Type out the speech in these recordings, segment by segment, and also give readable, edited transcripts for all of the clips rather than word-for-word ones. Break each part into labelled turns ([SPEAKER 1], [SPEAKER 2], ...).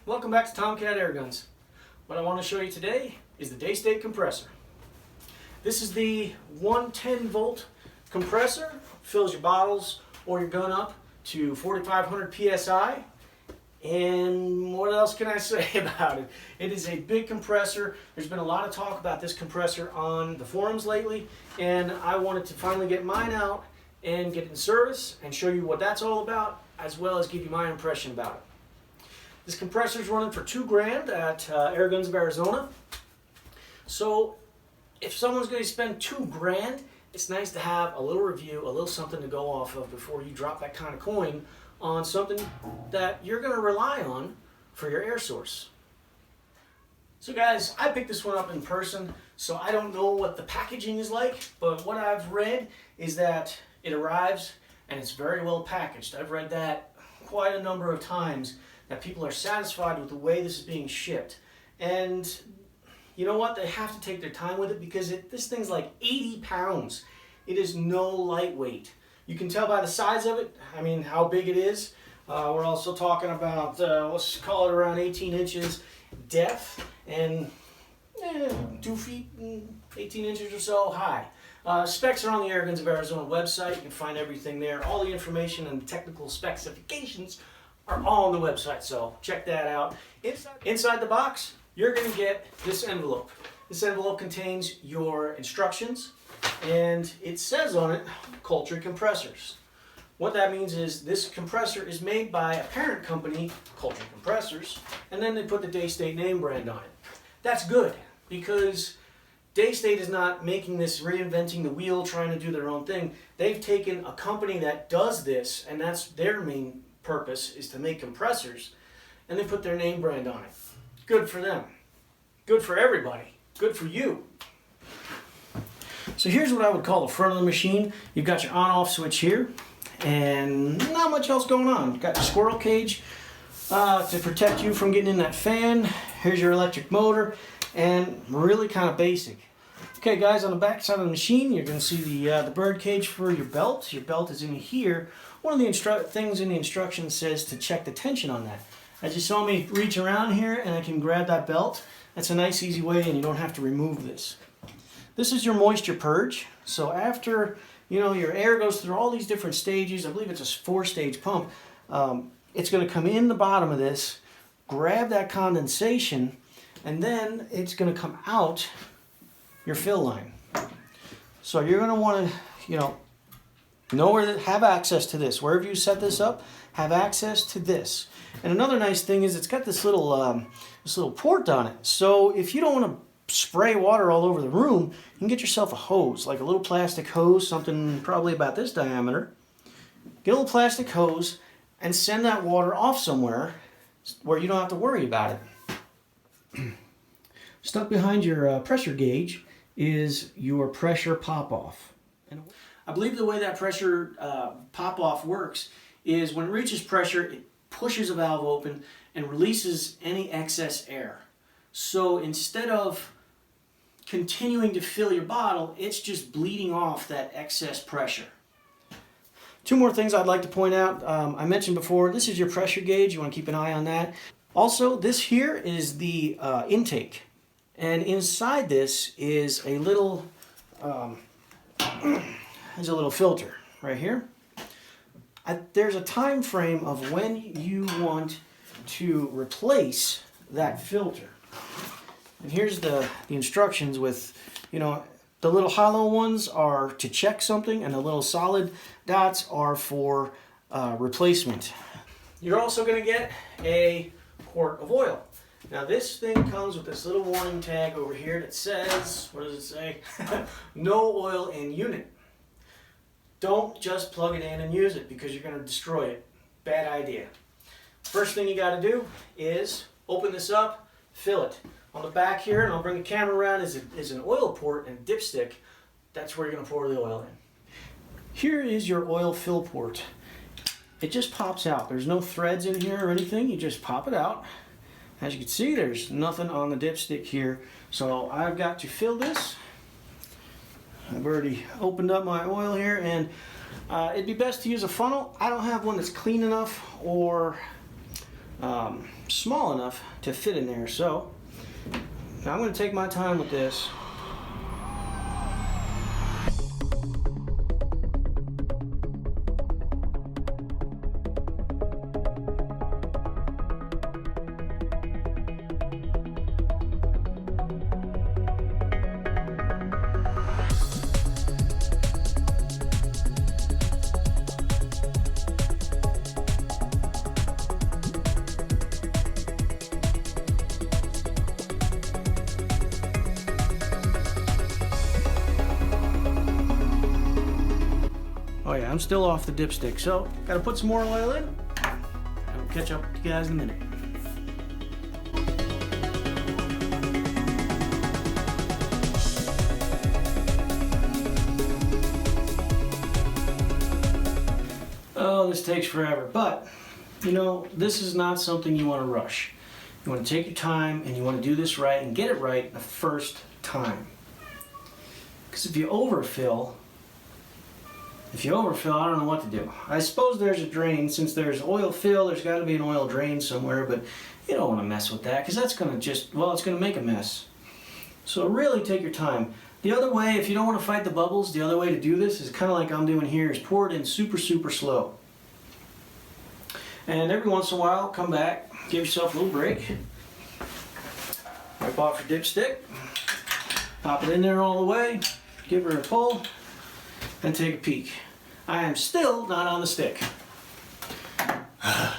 [SPEAKER 1] Welcome back to Tomcat Air Guns. What I want to show you today is the Daystate Compressor. This is the 110 volt compressor. Fills your bottles or your gun up to 4,500 psi. And what else can I say about it? It is a big compressor. There's been a lot of talk about this compressor on the forums lately, and I wanted to finally get mine out and get it in service and show you what that's all about, as well as give you my impression about it. This compressor is running for $2,000 at Air Guns of Arizona. So if someone's going to spend $2,000, it's nice to have a little review, a little something to go off of before you drop that kind of coin on something that you're going to rely on for your air source. So guys, I picked this one up in person, so I don't know what the packaging is like, but what I've read is that it arrives and it's very well packaged. I've read that quite a number of times, that people are satisfied with the way this is being shipped. And you know what? They have to take their time with it because this thing's like 80 pounds. It is no lightweight. You can tell by the size of it, I mean, how big it is. We're also talking about, let's call it around 18 inches depth and 2 feet and 18 inches or so high. Specs are on the Air Guns of Arizona website. You can find everything there. All the information and technical specifications are all on the website, so check that out. Inside the box, you're going to get this envelope. This envelope contains your instructions, and it says on it, Coltrane Compressors. What that means is this compressor is made by a parent company, Coltrane Compressors, and then they put the Daystate name brand on it. That's good, because Daystate is not making this, reinventing the wheel, trying to do their own thing. They've taken a company that does this, and that's their main purpose, is to make compressors, and they put their name brand on it. Good for them. Good for everybody. Good for you. So here's what I would call the front of the machine. You've got your on-off switch here, and not much else going on. You've got your squirrel cage to protect you from getting in that fan. Here's your electric motor, and really kind of basic. Okay guys, on the back side of the machine, you're going to see the bird cage for your belt. Your belt is in here. One of the things in the instructions says to check the tension on that. As you saw me reach around here and I can grab that belt, that's a nice easy way and you don't have to remove this. This is your moisture purge. So after your air goes through all these different stages, I believe it's a 4-stage pump, it's going to come in the bottom of this, grab that condensation, and then it's going to come out your fill line. So you're going to want to, know where to have access to this. Wherever you set this up, have access to this. And another nice thing is it's got this little port on it. So if you don't want to spray water all over the room, you can get yourself a hose, like a little plastic hose, something probably about this diameter. Get a little plastic hose and send that water off somewhere where you don't have to worry about it. Stuck behind your pressure gauge is your pressure pop-off. I believe the way that pressure pop-off works is when it reaches pressure, it pushes a valve open and releases any excess air. So instead of continuing to fill your bottle, it's just bleeding off that excess pressure. Two more things I'd like to point out. I mentioned before, this is your pressure gauge. You want to keep an eye on that. Also, this here is the intake. And inside this is a little filter right here. There's a time frame of when you want to replace that filter. And here's the instructions with, the little hollow ones are to check something and the little solid dots are for replacement. You're also going to get a quart of oil. Now this thing comes with this little warning tag over here that says, what does it say? No oil in unit. Don't just plug it in and use it because you're going to destroy it. Bad idea. First thing you got to do is open this up, fill it. On the back here, and I'll bring the camera around, is an oil port and dipstick. That's where you're going to pour the oil in. Here is your oil fill port. It just pops out. There's no threads in here or anything. You just pop it out. As you can see, there's nothing on the dipstick here. So I've got to fill this. I've already opened up my oil here, and it'd be best to use a funnel. I don't have one that's clean enough or small enough to fit in there. So now I'm going to take my time with this. Oh yeah, I'm still off the dipstick, so gotta put some more oil in. I'll catch up with you guys in a minute. Oh, this takes forever, but you know, this is not something you want to rush. You want to take your time and you want to do this right and get it right the first time. Because if you overfill, I don't know what to do. I suppose there's a drain. Since there's oil fill, there's got to be an oil drain somewhere, but you don't want to mess with that because that's going to just, well, it's going to make a mess. So really take your time. The other way, if you don't want to fight the bubbles, the other way to do this is kind of like I'm doing here, is pour it in super, super slow. And every once in a while, come back, give yourself a little break. Wipe off your dipstick. Pop it in there all the way. Give her a pull. And take a peek. I am still not on the stick. I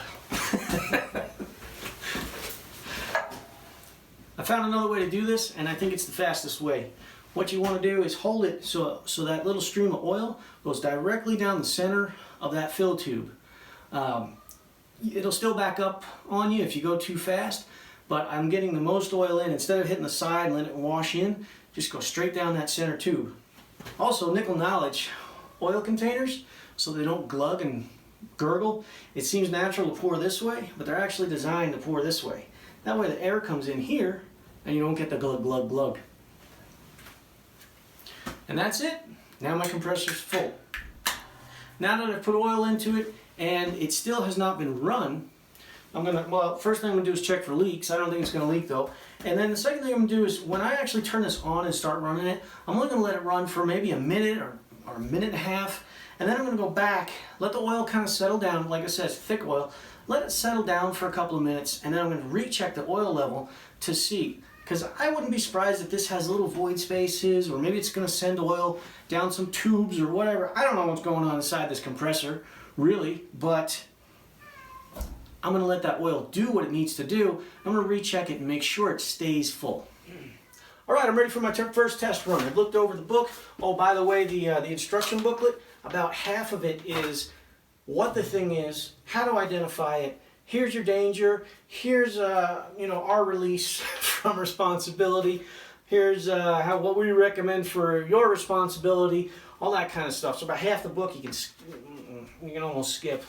[SPEAKER 1] found another way to do this, and I think it's the fastest way. What you want to do is hold it so that little stream of oil goes directly down the center of that fill tube. It'll still back up on you if you go too fast, but I'm getting the most oil in. Instead of hitting the side and letting it wash in, just go straight down that center tube. Also, nickel knowledge, oil containers, so they don't glug and gurgle. It seems natural to pour this way, but they're actually designed to pour this way. That way the air comes in here and you don't get the glug, glug, glug. And that's it. Now my compressor's full. Now that I've put oil into it and it still has not been run, first thing I'm gonna do is check for leaks. I don't think it's gonna leak though. And then the second thing I'm gonna do is when I actually turn this on and start running it, I'm only gonna let it run for maybe a minute or a minute and a half. And then I'm gonna go back, let the oil kind of settle down. Like I said, it's thick oil. Let it settle down for a couple of minutes, and then I'm gonna recheck the oil level to see. Because I wouldn't be surprised if this has little void spaces, or maybe it's gonna send oil down some tubes or whatever. I don't know what's going on inside this compressor, really, but I'm going to let that oil do what it needs to do. I'm going to recheck it and make sure it stays full. All right, I'm ready for my first test run. I've looked over the book. Oh, by the way, the instruction booklet, about half of it is what the thing is, how to identify it. Here's your danger. Here's our release from responsibility. Here's what we recommend for your responsibility. All that kind of stuff. So about half the book you can almost skip.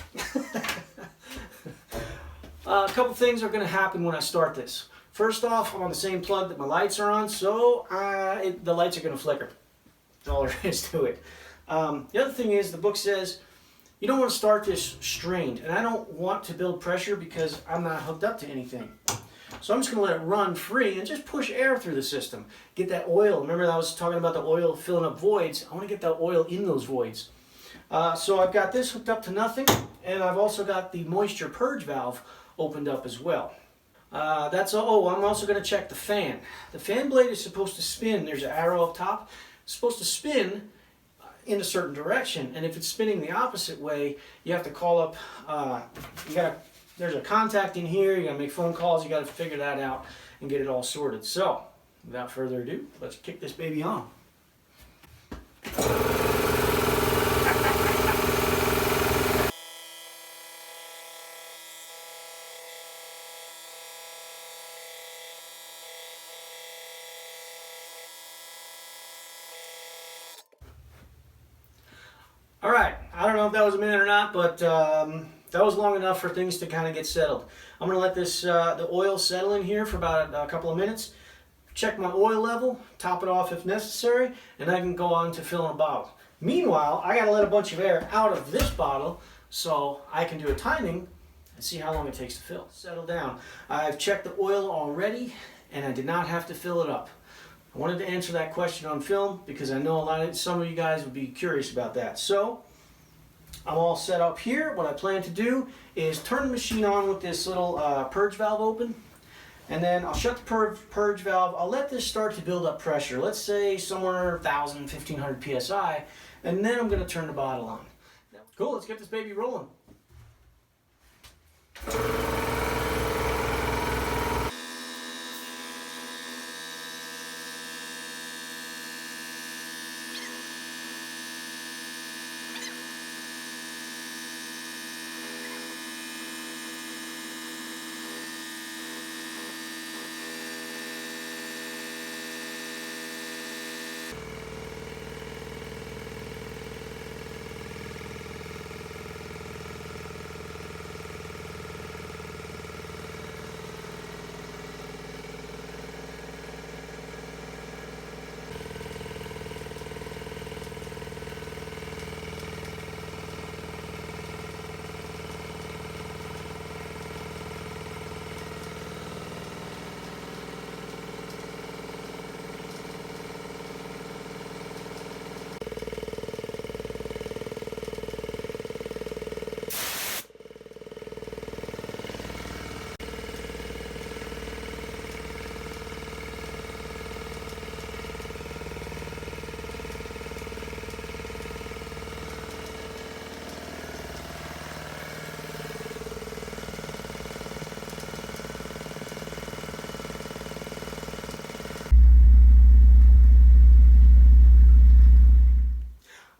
[SPEAKER 1] A couple things are going to happen when I start this. First off, I'm on the same plug that my lights are on, so the lights are going to flicker. That's all there is to it. The other thing is, the book says you don't want to start this strained, and I don't want to build pressure because I'm not hooked up to anything. So I'm just going to let it run free and just push air through the system. Get that oil. Remember I was talking about the oil filling up voids. I want to get that oil in those voids. So I've got this hooked up to nothing, and I've also got the moisture purge valve opened up as well. That's all. Oh, I'm also going to check the fan. The fan blade is supposed to spin. There's an arrow up top. It's supposed to spin in a certain direction, and if it's spinning the opposite way, you have to call up. There's a contact in here. You got to make phone calls. You got to figure that out and get it all sorted. So, without further ado, let's kick this baby on. All right, I don't know if that was a minute or not, but that was long enough for things to kind of get settled. I'm going to let this the oil settle in here for about a couple of minutes, check my oil level, top it off if necessary, and I can go on to filling a bottle. Meanwhile, I got to let a bunch of air out of this bottle so I can do a timing and see how long it takes to fill. Settle down. I've checked the oil already, and I did not have to fill it up. I wanted to answer that question on film because I know some of you guys would be curious about that. So I'm all set up here. What I plan to do is turn the machine on with this little purge valve open, and then I'll shut the purge valve. I'll let this start to build up pressure. Let's say somewhere 1,000, 1,500 psi, and then I'm going to turn the bottle on. Cool, let's get this baby rolling.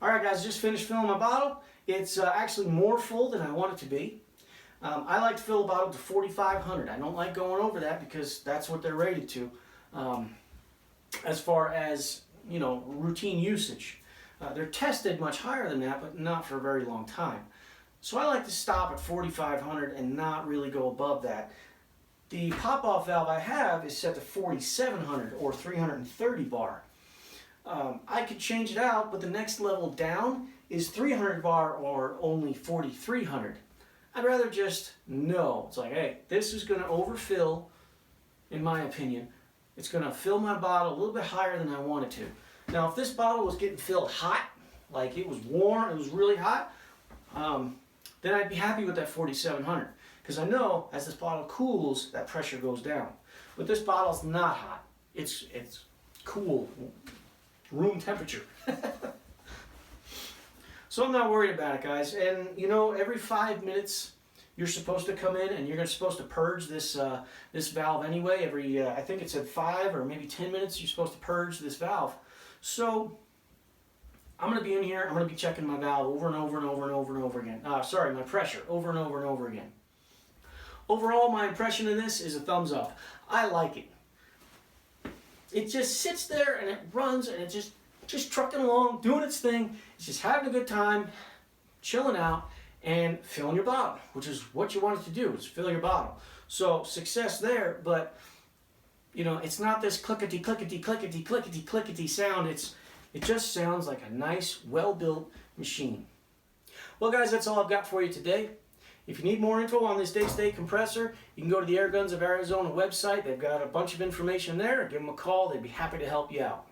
[SPEAKER 1] Alright guys, just finished filling my bottle. It's actually more full than I want it to be. I like to fill a bottle to 4,500. I don't like going over that because that's what they're rated to. As far as, you know, routine usage. They're tested much higher than that, but not for a very long time. So I like to stop at 4,500 and not really go above that. The pop-off valve I have is set to 4,700 or 330 bar. I could change it out, but the next level down is 300 bar or only 4,300. I'd rather just know. It's like, hey, this is going to overfill, in my opinion. It's going to fill my bottle a little bit higher than I want it to. Now, if this bottle was getting filled hot, like it was warm, it was really hot, then I'd be happy with that 4,700. Because I know as this bottle cools, that pressure goes down. But this bottle's not hot. It's cool. Room temperature. So I'm not worried about it, guys. And you know, every 5 minutes you're supposed to come in and you're supposed to purge this this valve anyway. Every I think it said 5 or maybe 10 minutes you're supposed to purge this valve. So I'm going to be in here. I'm going to be checking my valve over and over and over and over and over again. Sorry, my pressure over and over and over again. Overall, my impression of this is a thumbs up. I like it. It just sits there and it runs and it's just trucking along, doing its thing. It's just having a good time, chilling out, and filling your bottle, which is what you want it to do, is fill your bottle. So success there, but you know, it's not this clickety, clickety, clickety, clickety, clickety sound. It just sounds like a nice, well-built machine. Well guys, that's all I've got for you today. If you need more info on this Daystate compressor, you can go to the Air Guns of Arizona website. They've got a bunch of information there. Give them a call. They'd be happy to help you out.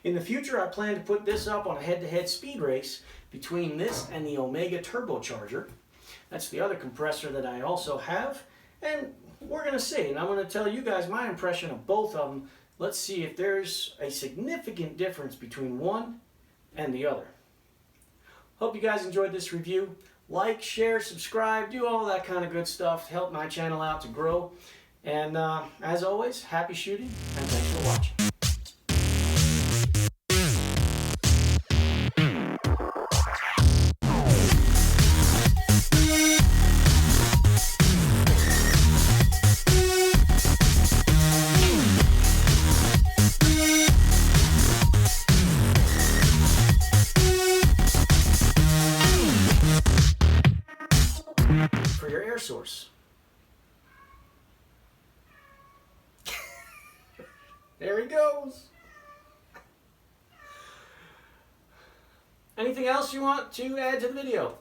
[SPEAKER 1] In the future, I plan to put this up on a head-to-head speed race between this and the Omega turbocharger. That's the other compressor that I also have. And we're going to see. And I'm going to tell you guys my impression of both of them. Let's see if there's a significant difference between one and the other. Hope you guys enjoyed this review. Like, share, subscribe, do all that kind of good stuff to help my channel out to grow. And as always, happy shooting, and thanks for watching. For your air source. There he goes. Anything else you want to add to the video?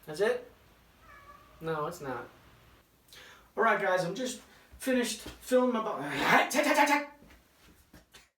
[SPEAKER 1] That's it? No, it's not. Alright guys, I'm just finished filling my bottle.